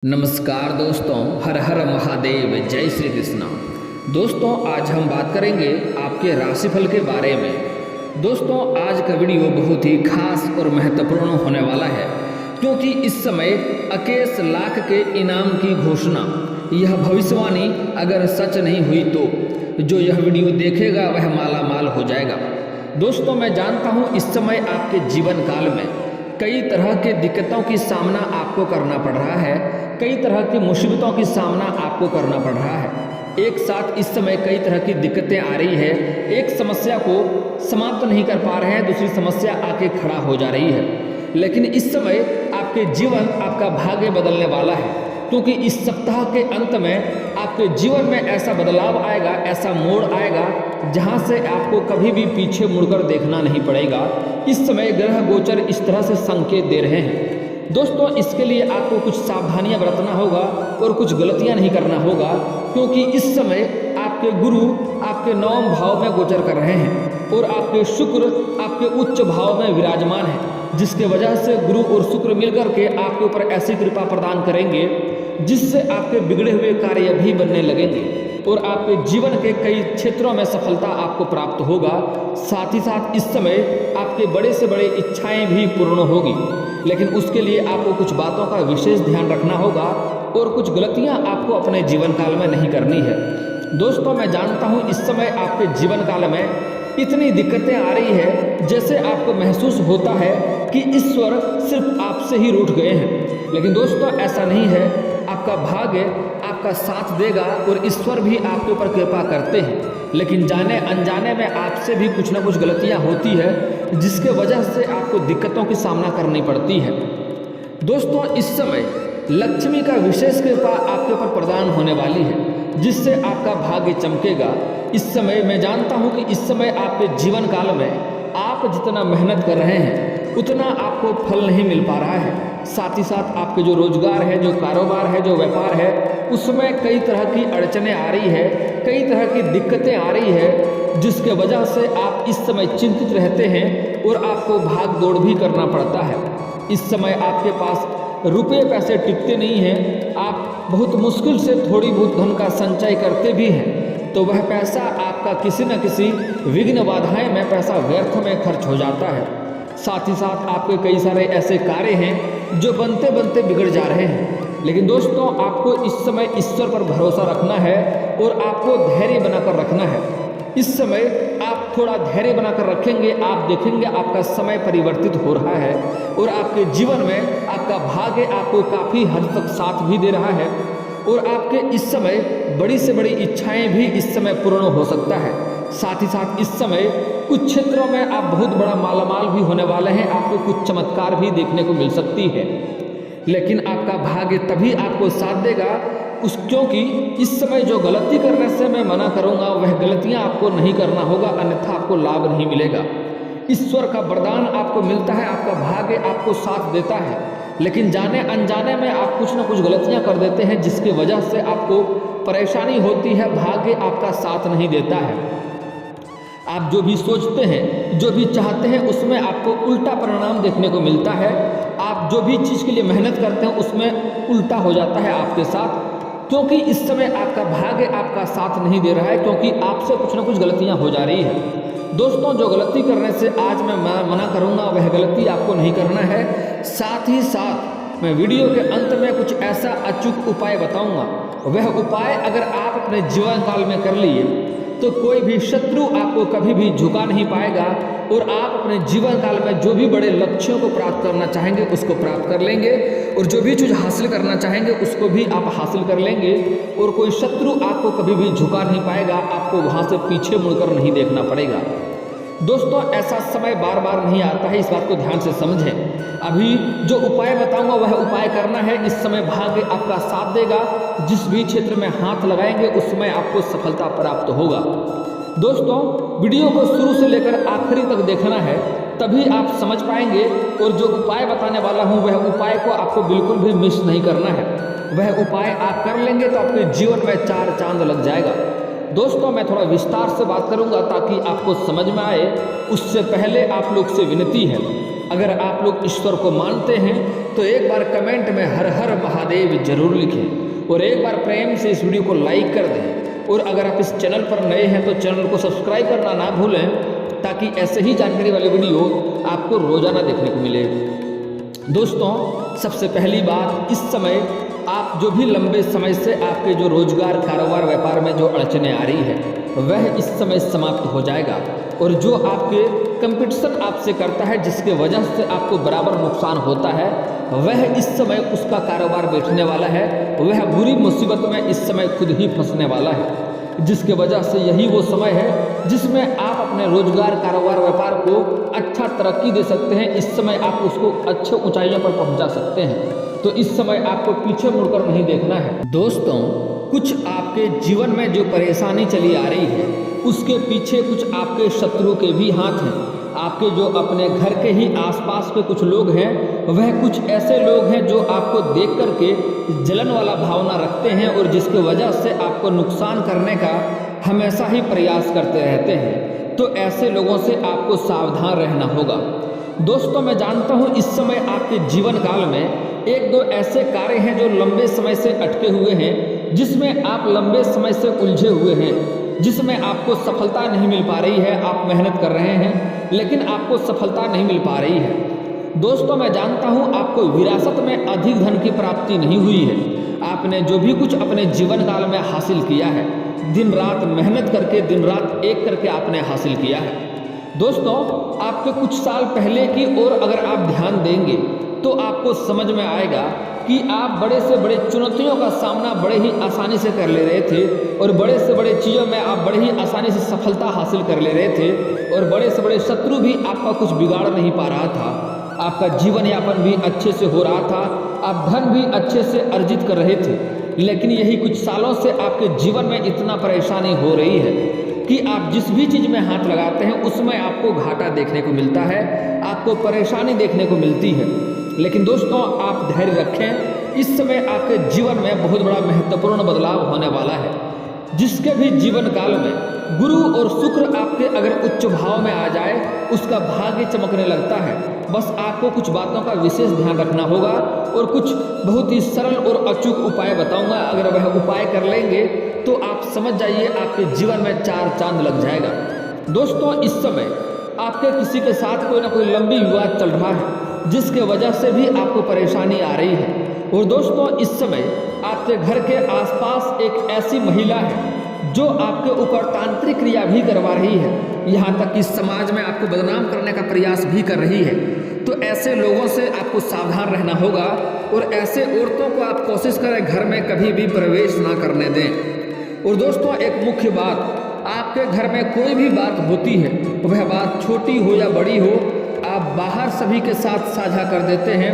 नमस्कार दोस्तों, हर हर महादेव, जय श्री कृष्णा। दोस्तों आज हम बात करेंगे आपके राशिफल के बारे में। दोस्तों आज का वीडियो बहुत ही खास और महत्वपूर्ण होने वाला है, क्योंकि इस समय 21 लाख के इनाम की घोषणा, यह भविष्यवाणी अगर सच नहीं हुई तो जो यह वीडियो देखेगा वह माला माल हो जाएगा। दोस्तों मैं जानता हूँ इस समय आपके जीवन काल में कई तरह के दिक्कतों की सामना आपको करना पड़ रहा है, कई तरह की मुसीबतों की सामना आपको करना पड़ रहा है। एक साथ इस समय कई तरह की दिक्कतें आ रही है, एक समस्या को समाप्त नहीं कर पा रहे हैं, दूसरी समस्या आके खड़ा हो जा रही है। लेकिन इस समय आपके जीवन, आपका भाग्य बदलने वाला है, क्योंकि इस सप्ताह के अंत में आपके जीवन में ऐसा बदलाव आएगा, ऐसा मोड़ आएगा जहां से आपको कभी भी पीछे मुड़कर देखना नहीं पड़ेगा। इस समय ग्रह गोचर इस तरह से संकेत दे रहे हैं। दोस्तों इसके लिए आपको कुछ सावधानियां बरतना होगा और कुछ गलतियां नहीं करना होगा, क्योंकि इस समय आपके गुरु आपके 9वें भाव में गोचर कर रहे हैं और आपके शुक्र आपके उच्च भाव में विराजमान है, जिसके वजह से गुरु और शुक्र मिलकर के आपके ऊपर ऐसी कृपा प्रदान करेंगे जिससे आपके बिगड़े हुए कार्य भी बनने लगेंगे और आपके जीवन के कई क्षेत्रों में सफलता आपको प्राप्त होगा। साथ ही साथ इस समय आपके बड़े से बड़े इच्छाएं भी पूर्ण होगी, लेकिन उसके लिए आपको कुछ बातों का विशेष ध्यान रखना होगा और कुछ गलतियां आपको अपने जीवन काल में नहीं करनी है। दोस्तों मैं जानता हूं इस समय आपके जीवन काल में इतनी दिक्कतें आ रही है, जैसे आपको महसूस होता है कि ईश्वर सिर्फ आपसे ही रूठ गए हैं। लेकिन दोस्तों ऐसा नहीं है, आपका भाग्य आपका साथ देगा और ईश्वर भी आपके ऊपर कृपा करते हैं, लेकिन जाने अनजाने में आपसे भी कुछ ना कुछ गलतियां होती है, जिसके वजह से आपको दिक्कतों की सामना करनी पड़ती है। दोस्तों इस समय लक्ष्मी का विशेष कृपा आपके ऊपर प्रदान होने वाली है, जिससे आपका भाग्य चमकेगा। इस समय मैं जानता हूं कि इस समय आपके जीवन काल में आप जितना मेहनत कर रहे हैं उतना आपको फल नहीं मिल पा रहा है। साथ ही साथ आपके जो रोजगार है, जो कारोबार है, जो व्यापार है, उसमें कई तरह की अड़चनें आ रही है, कई तरह की दिक्कतें आ रही है, जिसके वजह से आप इस समय चिंतित रहते हैं और आपको भाग दौड़ भी करना पड़ता है। इस समय आपके पास रुपये पैसे टिकते नहीं हैं, आप बहुत मुश्किल से थोड़ी बहुत धन का संचय करते भी हैं, तो वह पैसा आपका किसी न किसी विघ्न बाधाएं में पैसा व्यर्थ में खर्च हो जाता है। साथ ही साथ आपके कई सारे ऐसे कार्य हैं जो बनते बनते बिगड़ जा रहे हैं। लेकिन दोस्तों आपको इस समय ईश्वर पर भरोसा रखना है और आपको धैर्य बनाकर रखना है। इस समय आप थोड़ा धैर्य बनाकर रखेंगे, आप देखेंगे आपका समय परिवर्तित हो रहा है और आपके जीवन में आपका भाग्य आपको काफ़ी हद तक साथ भी दे रहा है और आपके इस समय बड़ी से बड़ी इच्छाएं भी इस समय पूर्ण हो सकता है। साथ ही साथ इस समय कुछ क्षेत्रों में आप बहुत बड़ा मालामाल भी होने वाले हैं, आपको कुछ चमत्कार भी देखने को मिल सकती है। लेकिन आपका भाग्य तभी आपको साथ देगा क्योंकि इस समय जो गलती करने से मैं मना करूंगा वह गलतियां आपको नहीं करना होगा, अन्यथा आपको लाभ नहीं मिलेगा। ईश्वर का वरदान आपको मिलता है, आपका भाग्य आपको साथ देता है, लेकिन जाने अनजाने में आप कुछ ना कुछ गलतियां कर देते हैं, जिसकी वजह से आपको परेशानी होती है, भाग्य आपका साथ नहीं देता है। आप जो भी सोचते हैं, जो भी चाहते हैं, उसमें आपको उल्टा परिणाम देखने को मिलता है। आप जो भी चीज़ के लिए मेहनत करते हैं उसमें उल्टा हो जाता है आपके साथ, क्योंकि इस समय आपका भाग्य आपका साथ नहीं दे रहा है, क्योंकि आपसे कुछ ना कुछ गलतियां हो जा रही है। दोस्तों जो गलती करने से आज मैं मना करूंगा वह गलती आपको नहीं करना है। साथ ही साथ मैं वीडियो के अंत में कुछ ऐसा अचूक उपाय बताऊंगा, वह उपाय अगर आप अपने जीवन काल में कर लिए तो कोई भी शत्रु आपको कभी भी झुका नहीं पाएगा और आप अपने जीवन काल में जो भी बड़े लक्ष्यों को प्राप्त करना चाहेंगे उसको प्राप्त कर लेंगे और जो भी चीज़ हासिल करना चाहेंगे उसको भी आप हासिल कर लेंगे और कोई शत्रु आपको कभी भी झुका नहीं पाएगा, आपको वहाँ से पीछे मुड़कर नहीं देखना पड़ेगा। दोस्तों ऐसा समय बार बार नहीं आता है, इस बात को ध्यान से समझें। अभी जो उपाय बताऊंगा वह उपाय करना है, इस समय भाग्य आपका साथ देगा, जिस भी क्षेत्र में हाथ लगाएंगे उसमें आपको सफलता प्राप्त होगा। दोस्तों वीडियो को शुरू से लेकर आखिरी तक देखना है, तभी आप समझ पाएंगे और जो उपाय बताने वाला हूँ वह उपाय को आपको बिल्कुल भी मिस नहीं करना है। वह उपाय आप कर लेंगे तो आपके जीवन में 4 चांद लग जाएगा। दोस्तों मैं थोड़ा विस्तार से बात करूंगा ताकि आपको समझ में आए। उससे पहले आप लोग से विनती है, अगर आप लोग ईश्वर को मानते हैं तो एक बार कमेंट में हर हर महादेव जरूर लिखें और एक बार प्रेम से इस वीडियो को लाइक कर दें। और अगर आप इस चैनल पर नए हैं तो चैनल को सब्सक्राइब करना ना भूलें, ताकि ऐसे ही जानकारी वाले वीडियो आपको रोजाना देखने को मिले। दोस्तों, सबसे पहली बात, इस समय आप जो भी लंबे समय से आपके जो रोजगार, कारोबार, व्यापार में जो अड़चने आ रही है वह इस समय समाप्त हो जाएगा। और जो आपके कंपटीशन आपसे करता है, जिसके वजह से आपको बराबर नुकसान होता है, वह इस समय उसका कारोबार बैठने वाला है। वह बुरी मुसीबत में इस समय खुद ही फंसने वाला है, जिसके वजह से यही वो समय है जिसमें आप अपने रोजगार, कारोबार, व्यापार को अच्छा तरक्की दे सकते हैं। इस समय आप उसको अच्छे ऊंचाइयों पर पहुंचा सकते हैं। तो इस समय आपको पीछे मुड़कर नहीं देखना है। दोस्तों, कुछ आपके जीवन में जो परेशानी चली आ रही है उसके पीछे कुछ आपके शत्रु के भी हाथ हैं। आपके जो अपने घर के ही आसपास के कुछ लोग हैं, वह कुछ ऐसे लोग हैं जो आपको देख करके जलन वाला भावना रखते हैं और जिसके वजह से आपको नुकसान करने का हमेशा ही प्रयास करते रहते हैं। तो ऐसे लोगों से आपको सावधान रहना होगा। दोस्तों, मैं जानता हूँ इस समय आपके जीवन काल में एक दो ऐसे कार्य हैं जो लंबे समय से अटके हुए हैं, जिसमें आप लंबे समय से उलझे हुए हैं, जिसमें आपको सफलता नहीं मिल पा रही है। आप मेहनत कर रहे हैं लेकिन आपको सफलता नहीं मिल पा रही है। दोस्तों, मैं जानता हूँ आपको विरासत में अधिक धन की प्राप्ति नहीं हुई है। आपने जो भी कुछ अपने जीवन काल में हासिल किया है, दिन रात मेहनत करके, दिन रात एक करके आपने हासिल किया है। दोस्तों, आपके कुछ साल पहले की ओर अगर आप ध्यान देंगे तो आपको समझ में आएगा कि आप बड़े से बड़े चुनौतियों का सामना बड़े ही आसानी से कर ले रहे थे और बड़े से बड़े चीज़ों में आप बड़े ही आसानी से सफलता हासिल कर ले रहे थे और बड़े से बड़े शत्रु भी आपका कुछ बिगाड़ नहीं पा रहा था। आपका जीवन यापन भी अच्छे से हो रहा था, आप धन भी अच्छे से अर्जित कर रहे थे। लेकिन यही कुछ सालों से आपके जीवन में इतना परेशानी हो रही है कि आप जिस भी चीज़ में हाथ लगाते हैं उसमें आपको घाटा देखने को मिलता है, आपको परेशानी देखने को मिलती है। लेकिन दोस्तों, आप धैर्य रखें। इस समय आपके जीवन में बहुत बड़ा महत्वपूर्ण बदलाव होने वाला है। जिसके भी जीवन काल में गुरु और शुक्र आपके अगर उच्च भाव में आ जाए, उसका भाग्य चमकने लगता है। बस आपको कुछ बातों का विशेष ध्यान रखना होगा और कुछ बहुत ही सरल और अचूक उपाय बताऊंगा। अगर वह उपाय कर लेंगे तो आप समझ जाइए आपके जीवन में चार चांद लग जाएगा। दोस्तों, इस समय आपके किसी के साथ कोई ना कोई लंबी विवाद चल रहा है, जिसके वजह से भी आपको परेशानी आ रही है। और दोस्तों, इस समय आपके घर के आसपास एक ऐसी महिला है जो आपके ऊपर तांत्रिक क्रिया भी करवा रही है, यहाँ तक कि समाज में आपको बदनाम करने का प्रयास भी कर रही है। तो ऐसे लोगों से आपको सावधान रहना होगा और ऐसे औरतों को आप कोशिश करें घर में कभी भी प्रवेश ना करने दें। और दोस्तों, एक मुख्य बात, आपके घर में कोई भी बात होती है, वह बात छोटी हो या बड़ी हो, आप बाहर सभी के साथ साझा कर देते हैं।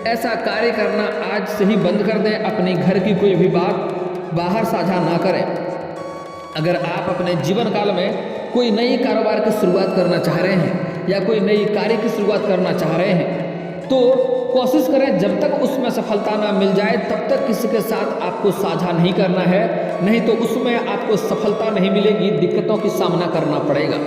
ऐसा कार्य करना आज से ही बंद कर दें। अपने घर की कोई भी बात बाहर साझा ना करें। अगर आप अपने जीवन काल में कोई नई कारोबार की शुरुआत करना चाह रहे हैं या कोई नई कार्य की शुरुआत करना चाह रहे हैं तो कोशिश करें जब तक उसमें सफलता ना मिल जाए तब तक किसी के साथ आपको साझा नहीं करना है, नहीं तो उसमें आपको सफलता नहीं मिलेगी, दिक्कतों की सामना करना पड़ेगा।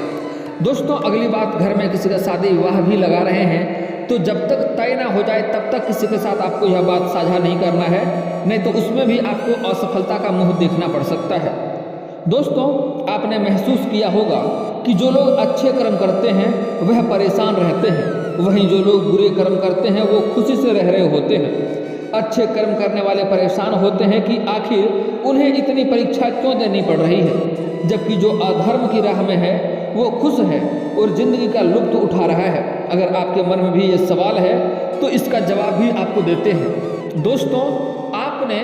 दोस्तों, अगली बात, घर में किसी का शादी विवाह भी लगा रहे हैं तो जब तक तय ना हो जाए तब तक किसी के साथ आपको यह बात साझा नहीं करना है, नहीं तो उसमें भी आपको असफलता का मुंह देखना पड़ सकता है। दोस्तों, आपने महसूस किया होगा कि जो लोग अच्छे कर्म करते हैं वह परेशान रहते हैं, वहीं जो लोग बुरे कर्म करते हैं वो खुशी से रह रहे होते हैं। अच्छे कर्म करने वाले परेशान होते हैं कि आखिर उन्हें इतनी परीक्षा क्यों देनी पड़ रही है, जबकि जो अधर्म की राह में है वो खुश है और जिंदगी का लुत्फ उठा रहा है। अगर आपके मन में भी ये सवाल है तो इसका जवाब भी आपको देते हैं। दोस्तों, आपने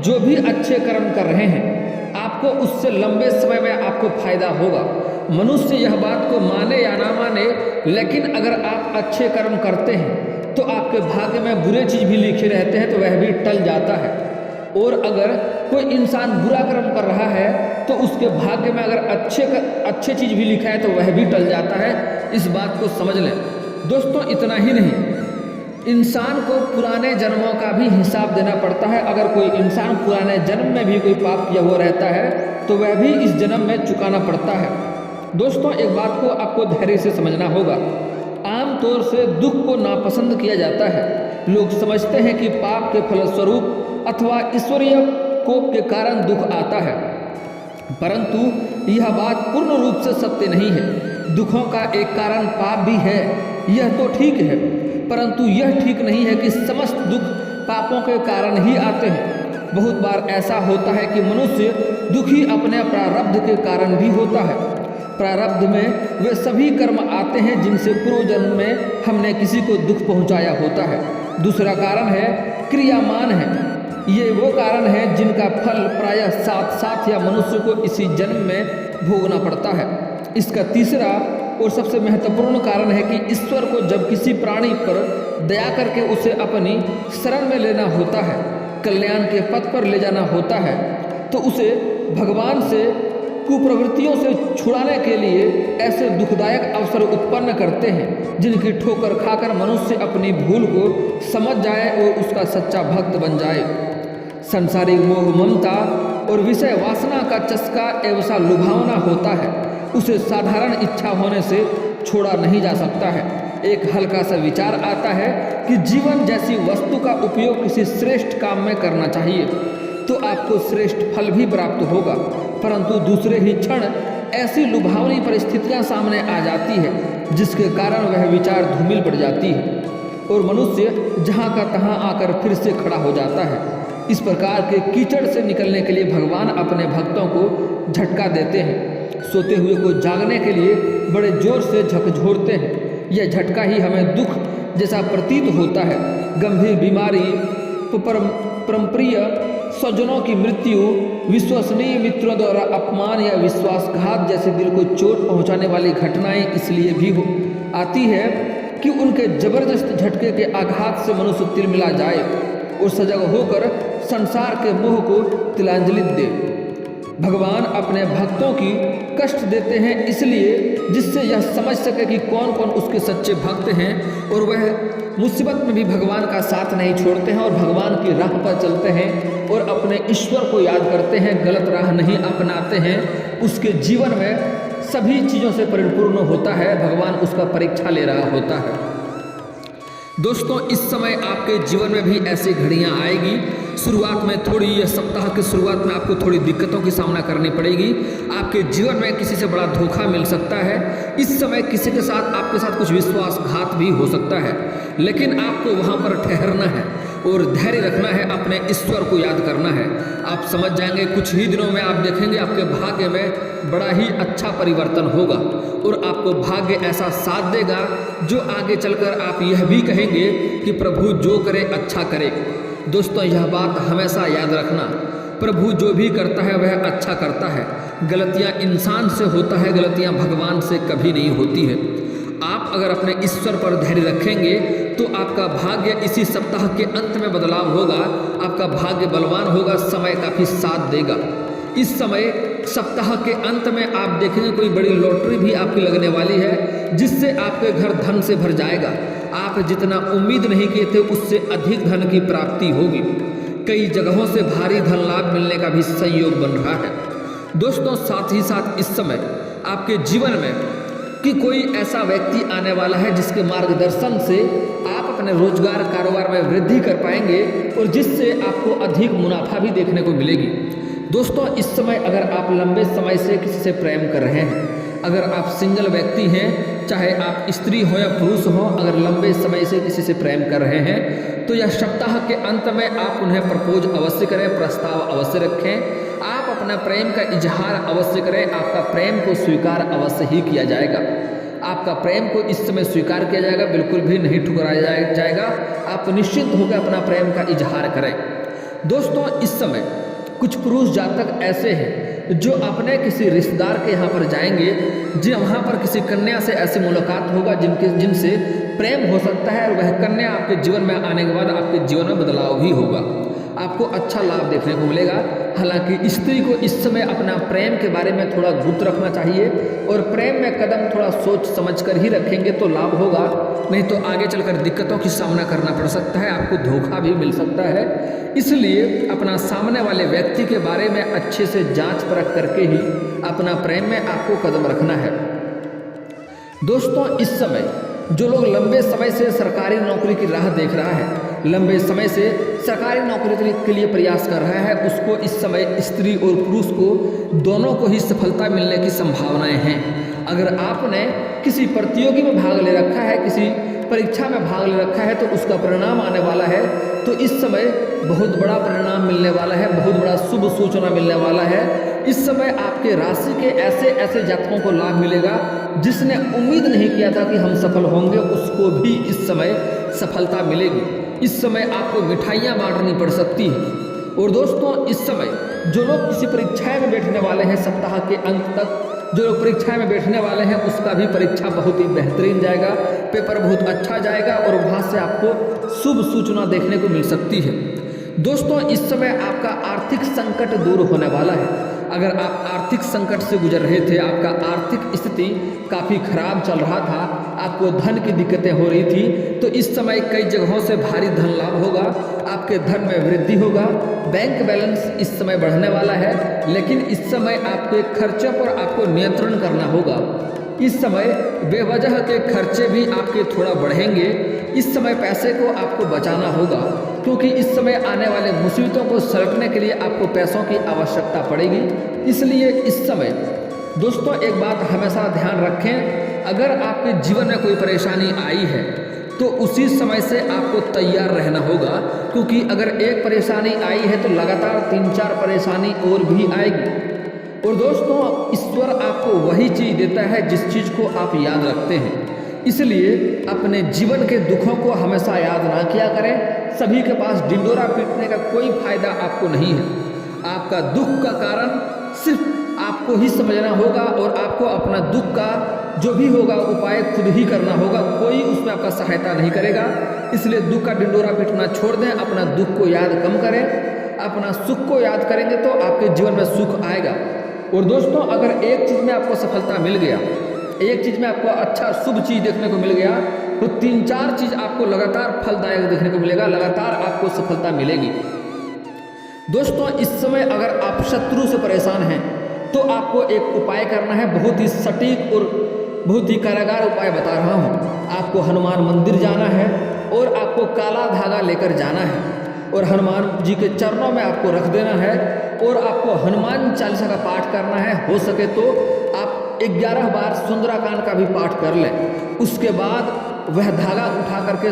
जो भी अच्छे कर्म कर रहे हैं आपको उससे लंबे समय में आपको फायदा होगा। मनुष्य यह बात को माने या ना माने, लेकिन अगर आप अच्छे कर्म करते हैं तो आपके भाग्य में बुरे चीज़ भी लिखे रहते हैं तो वह भी टल जाता है। और अगर कोई इंसान बुरा कर्म कर रहा है तो उसके भाग्य में अगर अच्छे चीज़ भी लिखा है तो वह भी टल जाता है। इस बात को समझ लें। दोस्तों, इतना ही नहीं, इंसान को पुराने जन्मों का भी हिसाब देना पड़ता है। अगर कोई इंसान पुराने जन्म में भी कोई पाप किया हुआ रहता है तो वह भी इस जन्म में चुकाना पड़ता है। दोस्तों, एक बात को आपको धैर्य से समझना होगा। आम आमतौर से दुख को नापसंद किया जाता है। लोग समझते हैं कि पाप के फलस्वरूप अथवा ईश्वरीय कोप के कारण दुख आता है, परंतु यह बात पूर्ण रूप से सत्य नहीं है। दुखों का एक कारण पाप भी है, यह तो ठीक है, परंतु यह ठीक नहीं है कि समस्त दुख पापों के कारण ही आते हैं। बहुत बार ऐसा होता है कि मनुष्य दुखी अपने प्रारब्ध के कारण भी होता है। प्रारब्ध में वे सभी कर्म आते हैं जिनसे पूर्व जन्म में हमने किसी को दुख पहुंचाया होता है। दूसरा कारण है क्रियामान है। ये वो कारण है जिनका फल प्रायः साथ साथ या मनुष्य को इसी जन्म में भोगना पड़ता है। इसका तीसरा और सबसे महत्वपूर्ण कारण है कि ईश्वर को जब किसी प्राणी पर दया करके उसे अपनी शरण में लेना होता है, कल्याण के पथ पर ले जाना होता है, तो उसे भगवान से कुप्रवृत्तियों से छुड़ाने के लिए ऐसे दुखदायक अवसर उत्पन्न करते हैं जिनकी ठोकर खाकर मनुष्य अपनी भूल को समझ जाए और उसका सच्चा भक्त बन जाए। संसारिक मोह ममता और विषय वासना का चस्का ऐसा लुभावना होता है, उसे साधारण इच्छा होने से छोड़ा नहीं जा सकता है। एक हल्का सा विचार आता है कि जीवन जैसी वस्तु का उपयोग किसी श्रेष्ठ काम में करना चाहिए तो आपको श्रेष्ठ फल भी प्राप्त होगा, परंतु दूसरे ही क्षण ऐसी लुभावनी परिस्थितियां सामने आ जाती है जिसके कारण वह विचार धूमिल पड़ जाती है और मनुष्य जहां का तहां आकर फिर से खड़ा हो जाता है। इस प्रकार के कीचड़ से निकलने के लिए भगवान अपने भक्तों को झटका देते हैं। सोते हुए को जागने के लिए बड़े जोर से झकझोरते हैं। यह झटका ही हमें दुख जैसा प्रतीत होता है। गंभीर बीमारी, परमप्रिय स्वजनों की मृत्यु, विश्वसनीय मित्रों द्वारा अपमान या विश्वासघात जैसे दिल को चोट पहुंचाने वाली घटनाएं इसलिए भी आती है कि उनके जबरदस्त झटके के आघात से मनुष्य तिलमिला जाए और सजग होकर संसार के मोह को तिलांजलि दे। भगवान अपने भक्तों की कष्ट देते हैं इसलिए जिससे यह समझ सके कि कौन कौन उसके सच्चे भक्त हैं और वह मुसीबत में भी भगवान का साथ नहीं छोड़ते हैं और भगवान की राह पर चलते हैं और अपने ईश्वर को याद करते हैं, गलत राह नहीं अपनाते हैं। उसके जीवन में सभी चीज़ों से परिपूर्ण होता है, भगवान उसका परीक्षा ले रहा होता है। दोस्तों, इस समय आपके जीवन में भी ऐसी घड़ियां आएगी। शुरुआत में थोड़ी, यह सप्ताह की शुरुआत में आपको थोड़ी दिक्कतों की सामना करनी पड़ेगी। आपके जीवन में किसी से बड़ा धोखा मिल सकता है। इस समय किसी के साथ, आपके साथ कुछ विश्वासघात भी हो सकता है, लेकिन आपको वहाँ पर ठहरना है और धैर्य रखना है, अपने ईश्वर को याद करना है। आप समझ जाएंगे, कुछ ही दिनों में आप देखेंगे आपके भाग्य में बड़ा ही अच्छा परिवर्तन होगा और आपको भाग्य ऐसा साथ देगा जो आगे चलकर आप यह भी कहेंगे कि प्रभु जो करे अच्छा करे। दोस्तों, यह बात हमेशा याद रखना, प्रभु जो भी करता है वह अच्छा करता है। गलतियां इंसान से होता है, गलतियां भगवान से कभी नहीं होती है। आप अगर अपने ईश्वर पर धैर्य रखेंगे तो आपका भाग्य इसी सप्ताह के अंत में बदलाव होगा, आपका भाग्य बलवान होगा, समय काफ़ी साथ देगा। इस समय सप्ताह के अंत में आप देखेंगे कोई बड़ी लॉटरी भी आपकी लगने वाली है जिससे आपके घर धन से भर जाएगा। आप जितना उम्मीद नहीं किए थे उससे अधिक धन की प्राप्ति होगी। कई जगहों से भारी धन लाभ मिलने का भी संयोग बन रहा है। दोस्तों, साथ ही साथ इस समय आपके जीवन में कि कोई ऐसा व्यक्ति आने वाला है जिसके मार्गदर्शन से आप अपने रोजगार कारोबार में वृद्धि कर पाएंगे और जिससे आपको अधिक मुनाफा भी देखने को मिलेगी। दोस्तों, इस समय अगर आप लंबे समय से किसी से प्रेम कर रहे हैं, अगर आप सिंगल व्यक्ति हैं, चाहे आप स्त्री हो या पुरुष हो, अगर लंबे समय से किसी से प्रेम कर रहे हैं तो यह सप्ताह के अंत में आप उन्हें प्रपोज अवश्य करें, प्रस्ताव अवश्य रखें, आप अपना प्रेम का इजहार अवश्य करें। आपका प्रेम को स्वीकार अवश्य ही किया जाएगा। आपका प्रेम को इस समय स्वीकार किया जाएगा, बिल्कुल भी नहीं ठुकराया जाएगा। आप निश्चित होकर अपना प्रेम का इजहार करें। दोस्तों, इस समय कुछ पुरुष जातक ऐसे हैं जो अपने किसी रिश्तेदार के यहाँ पर जाएंगे, जी वहाँ पर किसी कन्या से ऐसी मुलाकात होगा जिनसे प्रेम हो सकता है और वह कन्या आपके जीवन में आने के बाद आपके जीवन में बदलाव भी होगा, आपको अच्छा लाभ देखने को मिलेगा। हालांकि स्त्री को इस समय अपना प्रेम के बारे में थोड़ा गुप्त रखना चाहिए और प्रेम में कदम थोड़ा सोच समझ कर ही रखेंगे तो लाभ होगा, नहीं तो आगे चलकर दिक्कतों की सामना करना पड़ सकता है, आपको धोखा भी मिल सकता है। इसलिए अपना सामने वाले व्यक्ति के बारे में अच्छे से जांच परख करके ही अपना प्रेम में आपको कदम रखना है। दोस्तों, इस समय जो लोग लंबे समय से सरकारी नौकरी की राह देख रहा है, लंबे समय से सरकारी नौकरी के लिए प्रयास कर रहा है, उसको इस समय स्त्री और पुरुष को दोनों को ही सफलता मिलने की संभावनाएं हैं। अगर आपने किसी प्रतियोगी में भाग ले रखा है, किसी परीक्षा में भाग ले रखा है, तो उसका परिणाम आने वाला है, तो इस समय बहुत बड़ा परिणाम मिलने वाला है, बहुत बड़ा शुभ सूचना मिलने वाला है। इस समय आपके राशि के ऐसे ऐसे जातकों को लाभ मिलेगा जिसने उम्मीद नहीं किया था कि हम सफल होंगे, उसको भी इस समय सफलता मिलेगी। इस समय आपको मिठाइयाँ बांटनी पड़ सकती है। और दोस्तों, इस समय जो लोग किसी परीक्षाएं में बैठने वाले हैं, सप्ताह के अंत तक जो लोग परीक्षाएं में बैठने वाले हैं, उसका भी परीक्षा बहुत ही बेहतरीन जाएगा, पेपर बहुत अच्छा जाएगा और वहाँ से आपको शुभ सूचना देखने को मिल सकती है। दोस्तों, इस समय आपका आर्थिक संकट दूर होने वाला है। अगर आप आर्थिक संकट से गुजर रहे थे, आपका आर्थिक स्थिति काफ़ी खराब चल रहा था, आपको धन की दिक्कतें हो रही थी, तो इस समय कई जगहों से भारी धन लाभ होगा, आपके धन में वृद्धि होगा, बैंक बैलेंस इस समय बढ़ने वाला है। लेकिन इस समय आपके खर्चों पर आपको नियंत्रण करना होगा। इस समय बेवजह के खर्चे भी आपके थोड़ा बढ़ेंगे। इस समय पैसे को आपको बचाना होगा, क्योंकि इस समय आने वाले मुसीबतों को सलटने के लिए आपको पैसों की आवश्यकता पड़ेगी। इसलिए इस समय दोस्तों एक बात हमेशा ध्यान रखें, अगर आपके जीवन में कोई परेशानी आई है तो उसी समय से आपको तैयार रहना होगा, क्योंकि अगर एक परेशानी आई है तो लगातार 3-4 परेशानी और भी आएगी। और दोस्तों, ईश्वर आपको वही चीज़ देता है जिस चीज़ को आप याद रखते हैं। इसलिए अपने जीवन के दुखों को हमेशा याद ना किया करें। सभी के पास डिंडोरा पीटने का कोई फायदा आपको नहीं है। आपका दुख का कारण सिर्फ आपको ही समझना होगा और आपको अपना दुख का जो भी होगा उपाय खुद ही करना होगा, कोई उसमें आपका सहायता नहीं करेगा। इसलिए दुख का डिंडोरा पीटना छोड़ दें, अपना दुख को याद कम करें, अपना सुख को याद करेंगे तो आपके जीवन में सुख आएगा। और दोस्तों, अगर एक चीज़ में आपको सफलता मिल गया, एक चीज़ में आपको अच्छा शुभ चीज़ देखने को मिल गया, तो 3-4 चीज़ आपको लगातार फलदायक देखने को मिलेगा, लगातार आपको सफलता मिलेगी। दोस्तों, इस समय अगर आप शत्रु से परेशान हैं तो आपको एक उपाय करना है, बहुत ही सटीक और बहुत ही कारागार उपाय बता रहा हूँ। आपको हनुमान मंदिर जाना है और आपको काला धागा लेकर जाना है और हनुमान जी के चरणों में आपको रख देना है और आपको हनुमान चालीसा का पाठ करना है। हो सके तो आप 11 बार सुंदराकांड का भी पाठ कर लें। उसके बाद वह धागा उठा करके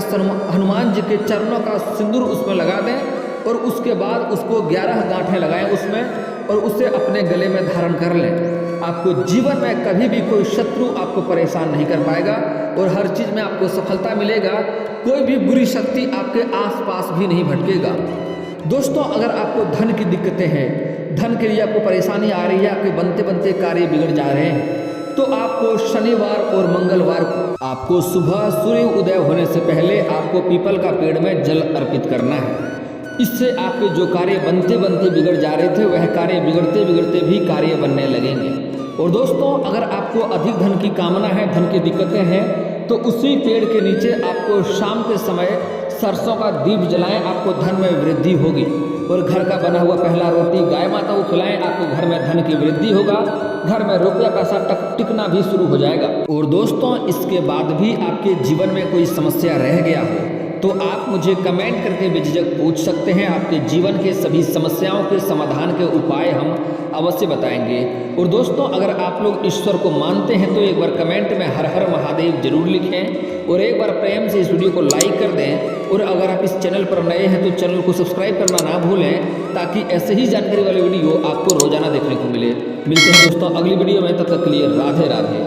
हनुमान जी के चरणों का सिंदूर उसमें लगा दें और उसके बाद उसको 11 गांठें लगाएं उसमें और उसे अपने गले में धारण कर लें। आपको जीवन में कभी भी कोई शत्रु आपको परेशान नहीं कर पाएगा और हर चीज़ में आपको सफलता मिलेगा। कोई भी बुरी शक्ति आपके आसपास भी नहीं भटकेगा। दोस्तों, अगर आपको धन की दिक्कतें हैं, धन के लिए आपको परेशानी आ रही है, आपके बनते बनते कार्य बिगड़ जा रहे हैं, तो आपको शनिवार और मंगलवार को आपको सुबह सूर्य उदय होने से पहले आपको पीपल का पेड़ में जल अर्पित करना है। इससे आपके जो कार्य बनते बनते बिगड़ जा रहे थे वह कार्य बिगड़ते बिगड़ते भी कार्य बनने लगेंगे। और दोस्तों, अगर आपको अधिक धन की कामना है, धन की दिक्कतें हैं, तो उसी पेड़ के नीचे आपको शाम के समय सरसों का दीप जलाएं, आपको धन में वृद्धि होगी। और घर का बना हुआ पहला रोटी गाय माता को खिलाएं, आपको घर में धन की वृद्धि होगा, घर में रुपया पैसा टिकना भी शुरू हो जाएगा। और दोस्तों, इसके बाद भी आपके जीवन में कोई समस्या रह गया हो तो आप मुझे कमेंट करके बेझिझक पूछ सकते हैं। आपके जीवन के सभी समस्याओं के समाधान के उपाय हम अवश्य बताएंगे। और दोस्तों, अगर आप लोग ईश्वर को मानते हैं तो एक बार कमेंट में हर हर महादेव जरूर लिखें और एक बार प्रेम से इस वीडियो को लाइक कर दें। और अगर आप इस चैनल पर नए हैं तो चैनल को सब्सक्राइब करना ना भूलें, ताकि ऐसे ही जानकारी वाले वीडियो आपको रोजाना देखने को मिले। मिलते हैं दोस्तों अगली वीडियो में, तब तक के लिए राधे राधे।